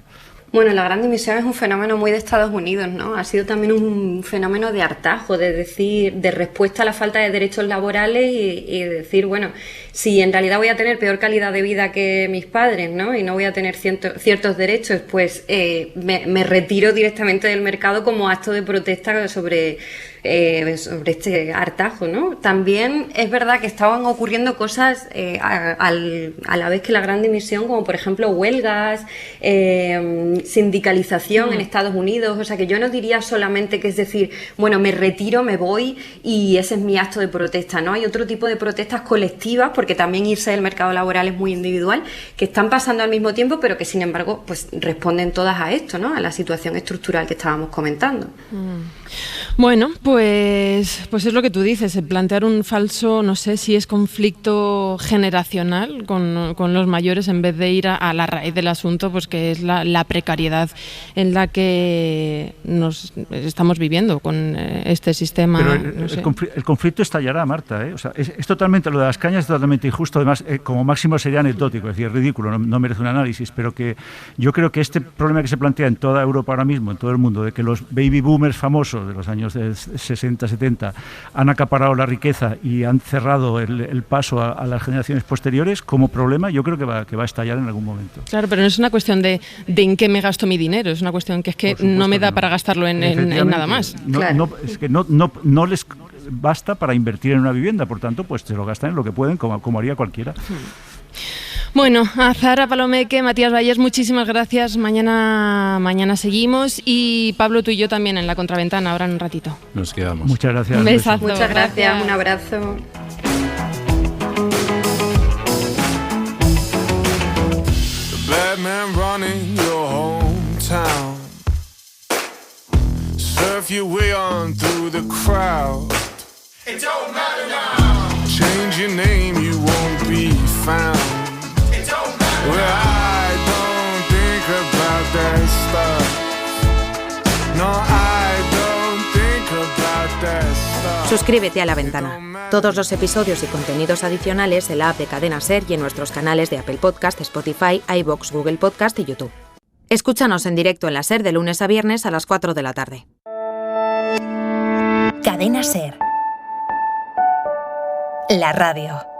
Bueno, la gran dimisión es un fenómeno muy de Estados Unidos, ¿no? Ha sido también un fenómeno de hartazgo, de respuesta a la falta de derechos laborales y decir, bueno, si en realidad voy a tener peor calidad de vida que mis padres, ¿no? Y no voy a tener ciertos derechos, pues me retiro directamente del mercado como acto de protesta sobre este hartazgo, ¿no? También es verdad que estaban ocurriendo cosas a la vez que la gran dimisión, como por ejemplo huelgas, sindicalización en Estados Unidos. O sea, que yo no diría solamente que es decir, bueno, me retiro, me voy y ese es mi acto de protesta, ¿no? Hay otro tipo de protestas colectivas, porque también irse del mercado laboral es muy individual, que están pasando al mismo tiempo, pero que sin embargo pues responden todas a esto, ¿no? A la situación estructural que estábamos comentando. Bueno, pues es lo que tú dices, plantear un falso, no sé si es conflicto generacional con los mayores, en vez de ir a la raíz del asunto, pues que es la precariedad en la que nos estamos viviendo con este sistema. Pero el conflicto estallará, Marta, ¿eh? O sea, es totalmente, lo de las cañas es totalmente injusto, además como máximo sería anecdótico, es decir, es ridículo, no merece un análisis, pero que yo creo que este problema que se plantea en toda Europa ahora mismo, en todo el mundo, de que los baby boomers famosos de los años 60, 70 han acaparado la riqueza y han cerrado el paso a las generaciones posteriores, como problema yo creo que va a estallar en algún momento. Claro, pero no es una cuestión de en qué me gasto mi dinero, es una cuestión que es que no me da para gastarlo en nada más. Es que no les basta para invertir en una vivienda, por tanto, pues se lo gastan en lo que pueden, como haría cualquiera. Bueno, Azahara Palomeque, Matías Vallés, muchísimas gracias. Mañana seguimos, y Pablo, tú y yo también en La Contraventana, ahora en un ratito. Nos quedamos. Muchas gracias. Un besazo. Muchas gracias, un abrazo. Batman running your hometown. Surf your way on through the crowd. It don't matter now. Change your name, you won't be found. It don't matter. Well, I don't think about that stuff. No, I don't think about that stuff. Suscríbete a La Ventana. Todos los episodios y contenidos adicionales en la app de Cadena SER y en nuestros canales de Apple Podcast, Spotify, iVoox, Google Podcast y YouTube. Escúchanos en directo en la SER de lunes a viernes a las 4 de la tarde. Cadena SER. La radio.